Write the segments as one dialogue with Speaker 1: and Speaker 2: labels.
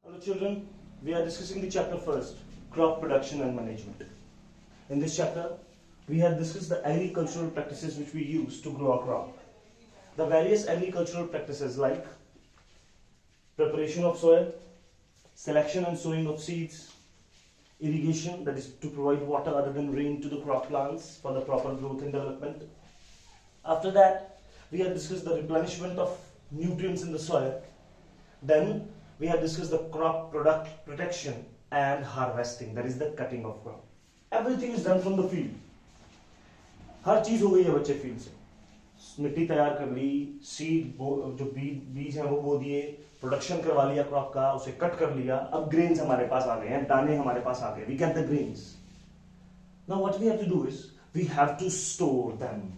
Speaker 1: Hello children, we are discussing the chapter first, crop production and management. In this chapter, we have discussed the agricultural practices which we use to grow a crop. The various agricultural practices like preparation of soil, selection and sowing of seeds, irrigation, that is to provide water other than rain to the crop plants for the proper growth and development. After that, we have discussed the replenishment of nutrients in the soil. Then we have discussed the crop product protection and harvesting, that is the cutting of crop. Everything is done from the field. हर चीज हो गई है बच्चे field से, मिट्टी तैयार कर ली, seed जो बीज हैं वो बो दिए, प्रोडक्शन करवा लिया क्रॉप का, उसे कट कर लिया, अब ग्रेन्स हमारे पास आ गए हैं, दाने हमारे पास आ गए, we get the grains. Now what we have to do is we have to store them.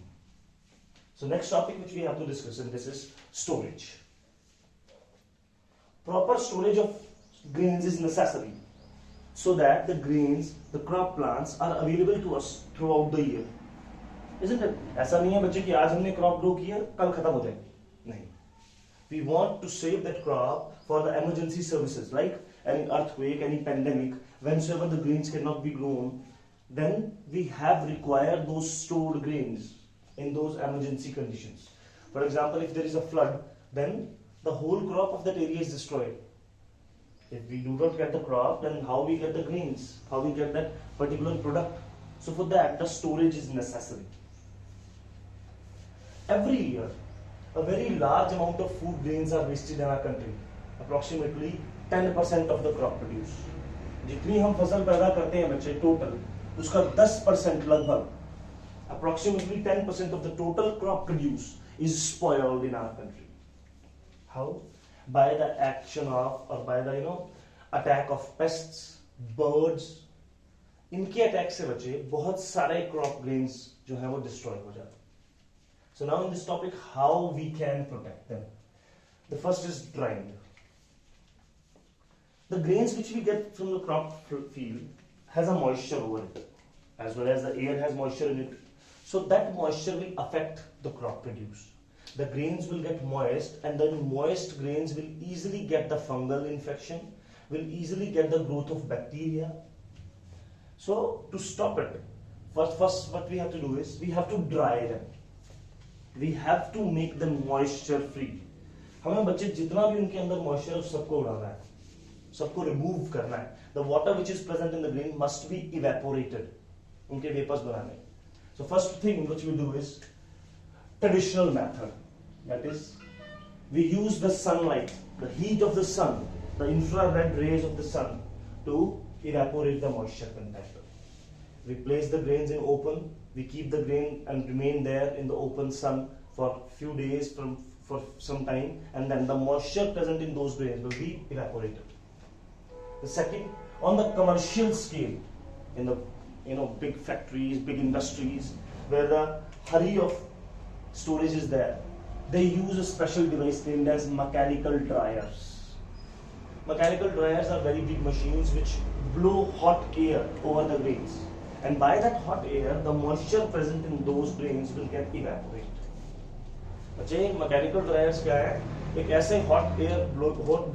Speaker 1: So next topic which we have to discuss and this is storage. Proper storage of grains is necessary so that the grains, the crop plants are available to us throughout the year. Isn't it? ऐसा नहीं है बच्चे कि आज हमने crop grow किया कल खत्म हो जाएगी, नहीं. We want to save that crop for the emergency services like any earthquake, any pandemic, whensoever the grains cannot be grown, then we have required those stored grains in those emergency conditions. For example, if there is a flood, then the whole crop of that area is destroyed. If we do not get the crop, then how we get the grains? How we get that particular product? So for that, the storage is necessary. Every year, a very large amount of food grains are wasted in our country. Approximately 10% of the crop produce. जितनी हम फसल पैदा करते हैं बच्चे total, उसका 10% लगभग, approximately 10% of the total crop produce is spoiled in our country. How? By the action of or by the attack of pests, birds. इनके अटैक से बचे बहुत सारे क्रॉप ग्रेन्स जो है वो डिस्ट्रॉय हो जाते हैं. So now in this topic, how we can protect them. The first is drying. The grains which we get from the crop field has a moisture over it, as well as the air has moisture in it. So that moisture will affect the crop produce. The grains will get moist, and then moist grains will easily get the fungal infection, will easily get the growth of bacteria. So to stop it, first what we have to do is we have to dry them. We have to make them moisture free. हमें बच्चे जितना भी उनके अंदर moisture है सबको उड़ाना है, सबको remove करना है. The water which is present in the grain must be evaporated. उनके vapors बनाने. So first thing which we do is traditional method. That is, we use the sunlight, the heat of the sun, the infrared rays of the sun to evaporate the moisture content. We place the grains in open. We keep the grain and remain there in the open sun for few days for some time, and then the moisture present in those grains will be evaporated. The second, on the commercial scale, in the big factories, big industries, where the hurry of storage is there, they use a special device named as mechanical dryers. Mechanical dryers are very big machines which blow hot air over the grains, and by that hot air, the moisture present in those grains will get evaporated. बच्चे mechanical dryers क्या है? एक ऐसे hot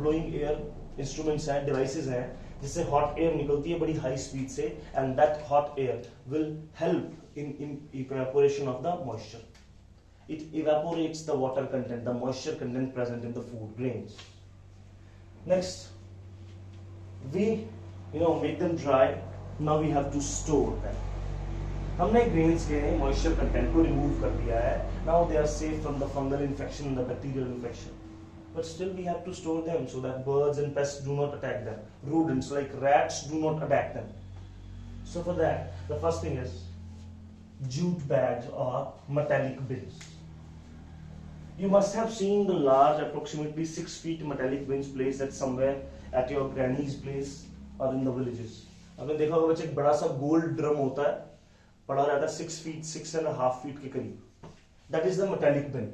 Speaker 1: blowing air instruments हैं, devices हैं, जिससे hot air निकलती है बड़ी high speed से, and that hot air will help in evaporation of the moisture. It evaporates the water content, the moisture content present in the food grains. Next, we make them dry. Now we have to store them. हमने grains के moisture content को remove कर दिया है. Now they are safe from the fungal infection and the bacterial infection. But still we have to store them so that birds and pests do not attack them. Rodents like rats do not attack them. So for that, the first thing is jute bags or metallic bins. You must have seen the large, approximately 6 feet metallic bins placed at somewhere at your granny's place or in the villages. आपने देखा होगा बच्चे एक बड़ा सा gold drum होता है, पड़ा रहता है 6 feet, 6.5 feet के करीब. That is the metallic bin.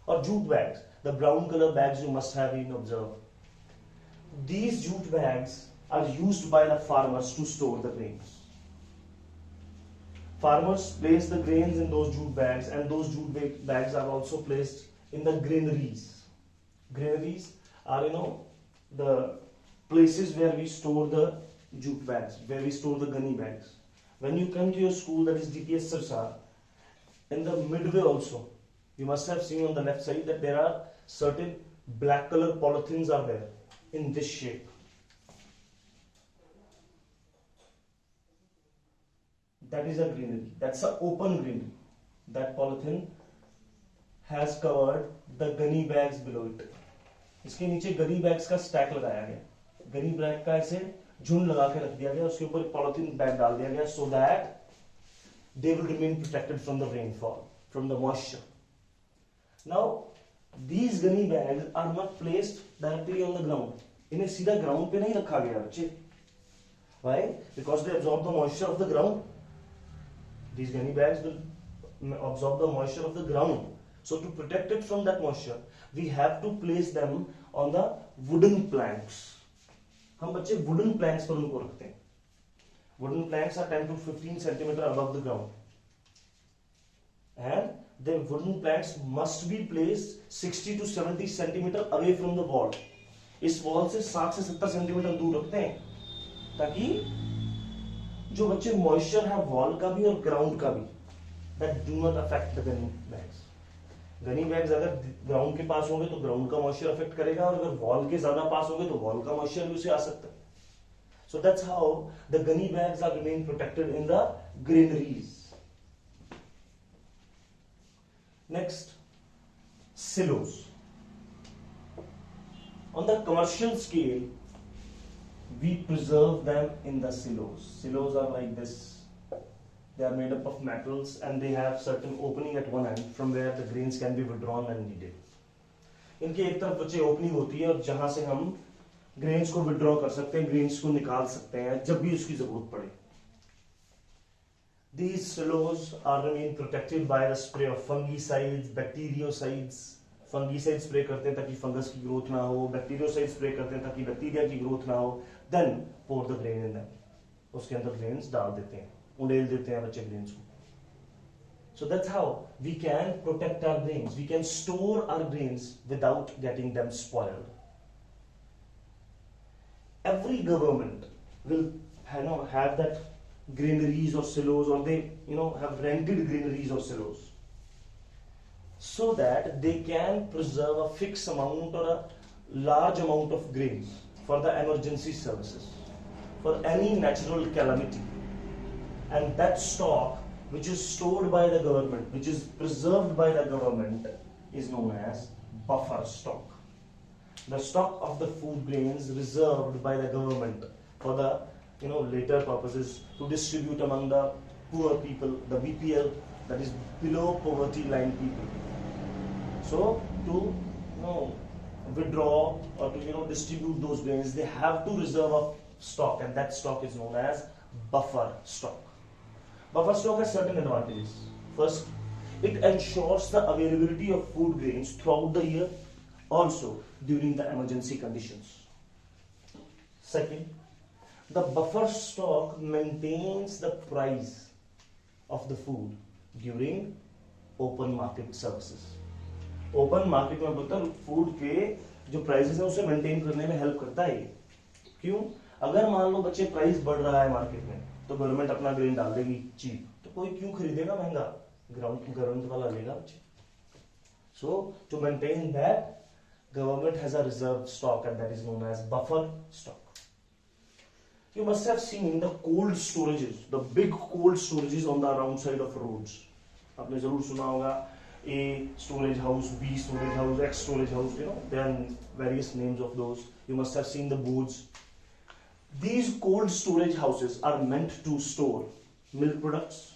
Speaker 1: Or jute bags, the brown color bags you must have even observed. These jute bags are used by the farmers to store the grains. Farmers place the grains in those jute bags, and those jute bags are also placed in the granaries. Granaries are the places where we store the jute bags, where we store the gunny bags. When you come to your school, that is DPS Sirsa, in the midway also, you must have seen on the left side that there are certain black color polythenes are there in this shape. That is a greenery. That's an open greenery. That polythene has covered the gunny bags below it. इसके नीचे Ghani bags का stack लगाया गया, gunny bag का ऐसे झुंड लगा के रख दिया गया, उसके ऊपर पॉलिथीन बैग डाल दिया गया, so that they will remain protected from the rainfall, from the moisture. Now these gunny bags are not placed directly on the ground. इन्हें सीधा ग्राउंड पे नहीं रखा गया बच्चे. Why? Because they absorb the moisture of the ground. These gunny bags will absorb the moisture of the ground. So to protect it from that moisture, we have to place them on the wooden planks. हम बच्चे wooden planks पर उनको रखते हैं. Wooden planks are 10 to 15 centimeter above the ground, and the wooden planks must be placed 60 to 70 centimeter away from the wall. इस wall से 60 से 70 centimetre दूर रखते हैं, ताकि जो बच्चे moisture है wall का भी और ground का भी, that do not affect the gunny bags. Ghani bags अगर ग्राउंड के पास होंगे तो ग्राउंड का मॉइस्चर अफेक्ट करेगा, और अगर वॉल के ज्यादा पास होंगे तो वॉल का मॉइस्चर भी उसे आ सकता है. So that's how the gunny bags are remain protected in the granaries. Next, silos. On the commercial scale, we preserve them in the silos. Silos are like this. They are made up of metals and they have certain opening at one end from where the grains can be withdrawn when needed. इनके एक तरफ बच्चे opening होती है और जहां से हम ग्रेन्स को विड्रॉ कर सकते हैं, ग्रेन्स को निकाल सकते हैं जब भी उसकी जरूरत पड़े. These silos are remain protected by the spray of fungicides, bactericides. Fungicides spray करते हैं ताकि फंगस की ग्रोथ ना हो, बैक्टीरियोसाइड स्प्रे करते हैं ताकि बैक्टीरिया की ग्रोथ ना हो. Then pour the grain in them. उसके अंदर ग्रेन्स डाल देते हैं, उड़ेल देते हैं बच्चे ग्रेन्स को. So that's how we can protect our grains. We can store our grains without getting them spoiled. Every government will have that granaries or silos, or they have rented granaries or silos, so that they can preserve a fixed amount or a large amount of grains for the emergency services, for any natural calamity. And that stock which is stored by the government, which is preserved by the government, is known as buffer stock. The stock of the food grains reserved by the government for the later purposes, to distribute among the poor people, the BPL, that is below poverty line people. So to withdraw or to distribute those grains, they have to reserve a stock, and that stock is known as buffer stock. Buffer stock has certain advantages. First, it ensures the availability of food grains throughout the year, also during the emergency conditions. Second, the buffer stock maintains the price of the food during open market services. Open market में मतलब food के जो prices है उसे maintain करने में help करता है. क्यों? अगर मान लो बच्चे प्राइस बढ़ रहा है मार्केट में, तो गवर्नमेंट अपना ग्रेन डाल देगी चीप, तो कोई क्यों खरीदेगा महंगा? गवर्नमेंट वाला लेगा बच्चे. So to maintain that, government has a reserved stock, and that is known as buffer stock. You must have seen the cold storages, the big cold storages on the around side of roads. आपने जरूर सुना होगा A storage house, B storage house, X storage house. There are various names of those. You must have seen the boards. These cold storage houses are meant to store milk products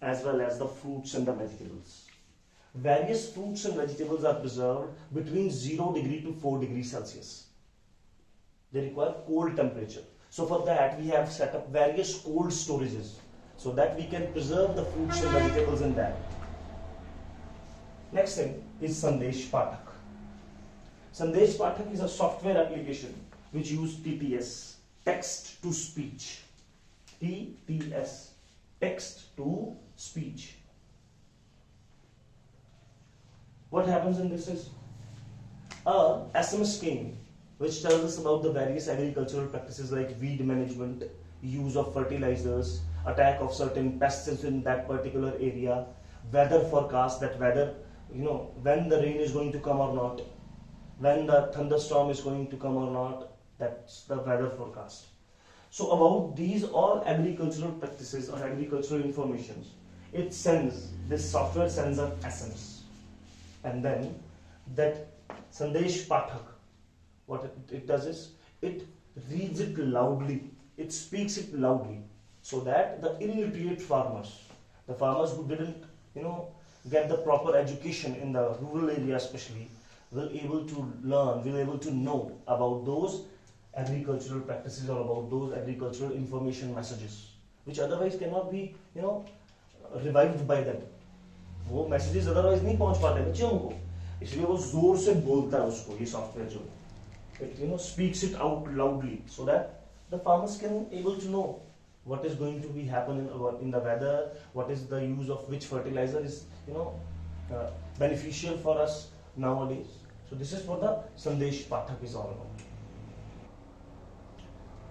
Speaker 1: as well as the fruits and the vegetables. Various fruits and vegetables are preserved between 0 degree to 4 degrees Celsius. They require cold temperature. So for that we have set up various cold storages so that we can preserve the fruits and vegetables in that. Next thing is Sandesh Pathak. Sandesh Pathak is a software application which uses TTS, text to speech. TTS, text to speech. What happens in this is a SMS came which tells us about the various agricultural practices like weed management, use of fertilizers, attack of certain pests in that particular area, weather forecast, that whether when the rain is going to come or not, when the thunderstorm is going to come or not, that's the weather forecast. So about these all agricultural practices or agricultural informations, this software sends an SMS, and then that Sandesh Pathak, what it does is, it reads it loudly, it speaks it loudly, so that the illiterate farmers, the farmers who didn't, get the proper education in the rural area especially, will able to learn, will able to know about those agricultural practices or about those agricultural information messages, which otherwise cannot be, revived by them. वो messages otherwise नहीं पहुंच पाते बच्चों को, इसलिए वो जोर से बोलता है उसको, ये सॉफ्टवेयर जो it speaks it out loudly, so that the farmers can able to know what is going to be happening in the weather, what is the use of which fertilizer is beneficial for us nowadays. So this is what the Sandesh Pathak is all about.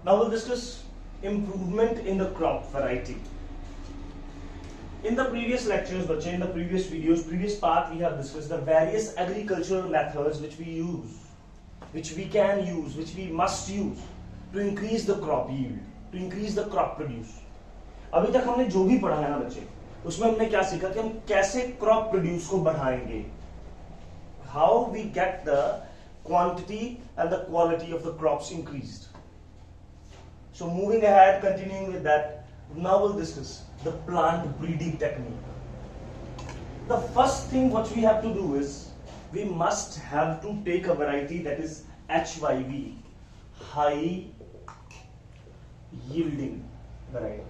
Speaker 1: Now we'll discuss improvement in the crop variety. In the previous lectures, in the previous videos, previous part, we have discussed the various agricultural methods which we use, which we can use, which we must use to increase the crop yield, to increase the crop produce. अभी तक हमने जो भी पढ़ा है ना बच्चे, उसमें हमने क्या सीखा कि हम कैसे क्रॉप प्रोड्यूस को बढ़ाएंगे, how we get the quantity and the quality of the crops increased. So moving ahead, continuing with that, now we'll discuss the plant breeding technique. The first thing what we have to do is, we must have to take a variety that is HYV, high yielding variety.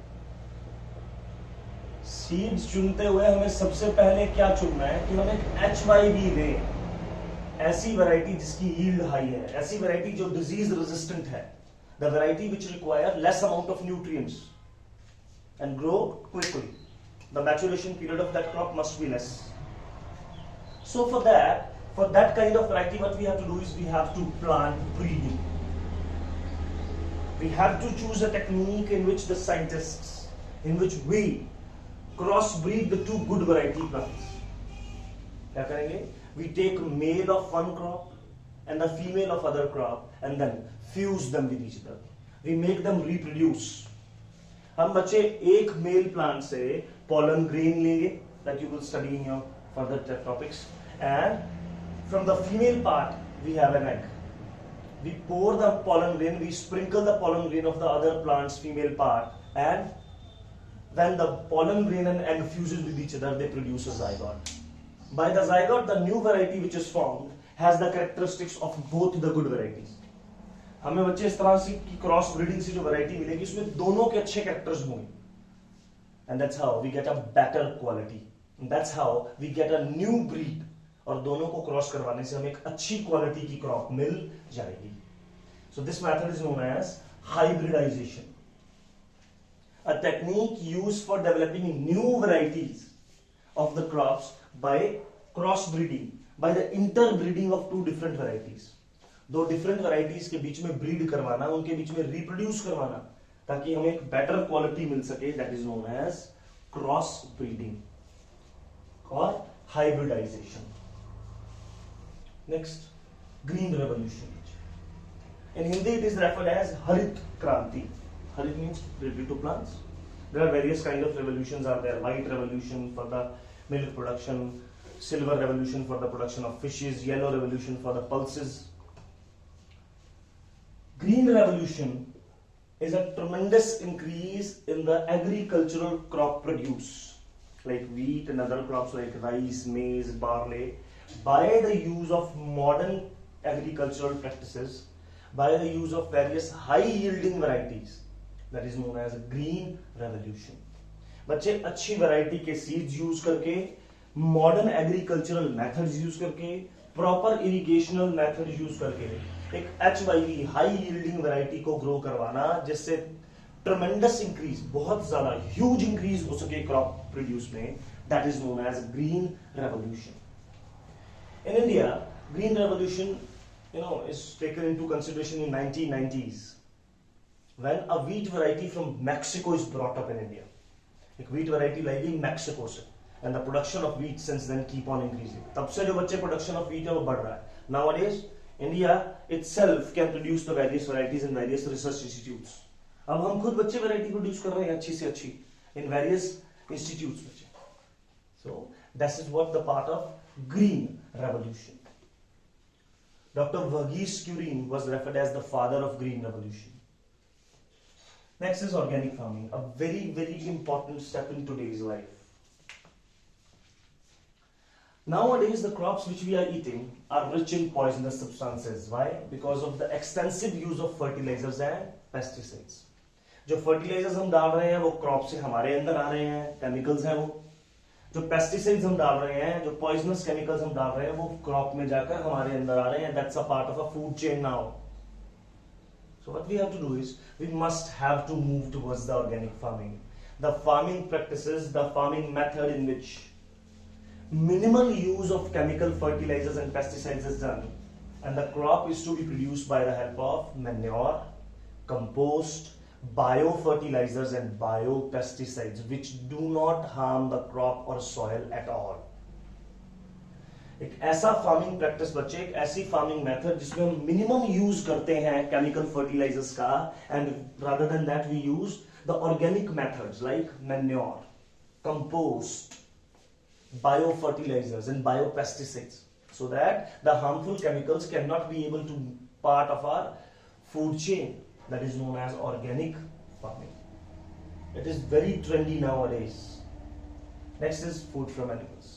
Speaker 1: Seeds चुनते हुए हमें सबसे पहले क्या चुनना है कि हम एक HYV दें, ऐसी वैरायटी जिसकी यील्ड हाई है, ऐसी वैरायटी जो डिजीज रेजिस्टेंट है, the variety which require less amount of nutrients and grow quickly. The maturation period of that crop must be less. So for that kind of variety, what we have to do is we have to plant breeding. We have to choose a technique in which the scientists, in which we crossbreed the two good variety plants. क्या करेंगे? We take male of one crop and the female of other crop and then fuse them with each other. We make them reproduce. हम बच्चे एक male plant से pollen grain लेंगे, that you will study in your further topics, and from the female part we have an egg. We pour the pollen grain, we sprinkle the pollen grain of the other plant's female part, and when the pollen grain and egg fuses with each other, they produce a zygote. By the zygote, the new variety which is formed has the characteristics of both the good varieties. हमें बच्चे इस तरह से कि cross breeding से जो variety मिलेगी उसमें दोनों के अच्छे कैरेक्टर्स होंगे, and that's how we get a better quality, and that's how we get a new breed. और दोनों को क्रॉस करवाने से हमें एक अच्छी क्वालिटी की क्रॉप मिल जाएगी. So this method is known as hybridization, a technique used for developing new varieties of the crops by crossbreeding, by the interbreeding of two different varieties. दो डिफरेंट वैरायटीज के बीच में ब्रीड करवाना, उनके बीच में reproduce करवाना, ताकि हमें एक बेटर क्वालिटी मिल सके. That is known as cross breeding और hybridization. Next, green revolution. In Hindi it is referred as Harit Kranti. Harit means related to plants. There are various kind of revolutions are there. White revolution for the milk production, silver revolution for the production of fishes, yellow revolution for the pulses. Green revolution is a tremendous increase in the agricultural crop produce, like wheat and other crops like rice, maize, barley, by the use of modern agricultural practices, by the use of various high yielding varieties. That is known as green revolution. बच्चे अच्छी variety के seeds use करके, modern agricultural methods use करके, proper irrigational method use करके एक HYV high yielding variety को grow करवाना, जिससे ट्रेमेंडस इंक्रीज, बहुत ज्यादा ह्यूज इंक्रीज हो सके क्रॉप प्रोड्यूस में. That is known as green revolution. In India, green revolution is taken into consideration in 1990s when a wheat variety from Mexico is brought up in India. एक wheat variety लाई गई Mexico से, and the production of wheat since then keep on increasing. तब से जो बच्चे production of wheat है वो बढ़ रहा है. Nowadays India itself can produce the various varieties in various research institutes. अब हम खुद बच्चे variety produce कर रहे हैं अच्छी से अच्छी in various institutes बच्चे. So this is what the part of green revolution. Dr. Verghese Kurien was referred as the father of green revolution. Next is organic farming, a very, very important step in today's life. Nowadays, the crops which we are eating are rich in poisonous substances. Why? Because of the extensive use of fertilizers and pesticides. जो fertilizers हम डाल रहे हैं वो crop से हमारे अंदर आ रहे हैं, chemicals हैं वो. जो pesticides हम डाल रहे हैं, जो poisonous chemicals हम डाल रहे हैं, वो crop में जाकर हमारे अंदर आ रहे हैं. That's a part of a food chain now. So what we have to do is, we must have to move towards the organic farming. The farming practices, the farming method in which minimal use of chemical fertilizers and pesticides is done, and the crop is to be produced by the help of manure, compost, biofertilizers and biopesticides which do not harm the crop or soil at all. एक ऐसा farming practice बच्चे, एक ऐसी farming method जिसमें हम minimum use करते हैं chemical fertilisers का, and rather than that we use the organic methods like manure, compost, biofertilizers and biopesticides, so that the harmful chemicals cannot be able to part of our food chain, that is known as organic farming. It is very trendy nowadays. Next is food from animals.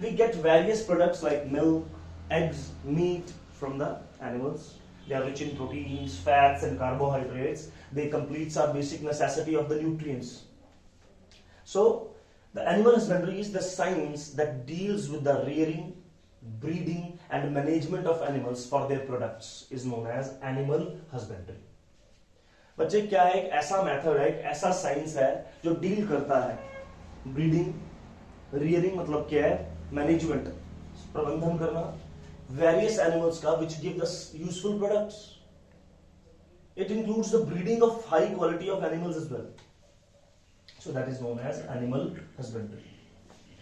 Speaker 1: We get various products like milk, eggs, meat from the animals. They are rich in proteins, fats and carbohydrates. They complete our basic necessity of the nutrients. So the animal husbandry is the science that deals with the rearing, breeding and management of animals for their products is known as animal husbandry. बच्चे क्या है, एक ऐसा method है, एक ऐसा science है जो डील करता है ब्रीडिंग, रियरिंग मतलब क्या है, मैनेजमेंट, प्रबंधन करना, वेरियस एनिमल्स का which give us useful products. It includes the breeding of high quality of animals as well. So that is known as animal husbandry.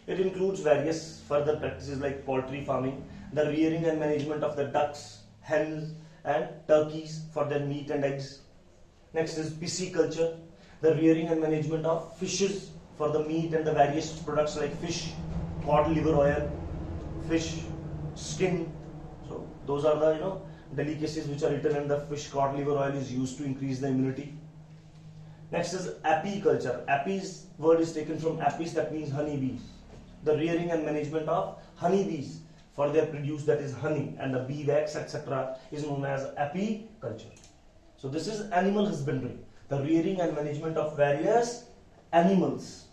Speaker 1: It includes various further practices like poultry farming, the rearing and management of the ducks, hens and turkeys for their meat and eggs. Next is pisciculture, the rearing and management of fishes for the meat and the various products like fish, cod liver oil, fish skin. So those are the delicacies which are eaten, and the fish cod liver oil is used to increase the immunity. Next is apiculture. Apis word is taken from apis, that means honeybees. The rearing and management of honeybees for their produce, that is honey, and the bee wax, etc. is known as apiculture. So this is animal husbandry, the rearing and management of various animals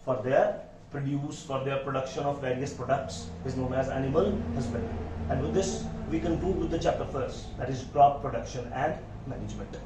Speaker 1: for their produce, for their production of various products is known as animal husbandry. And with this we conclude with the chapter first, that is crop production and management.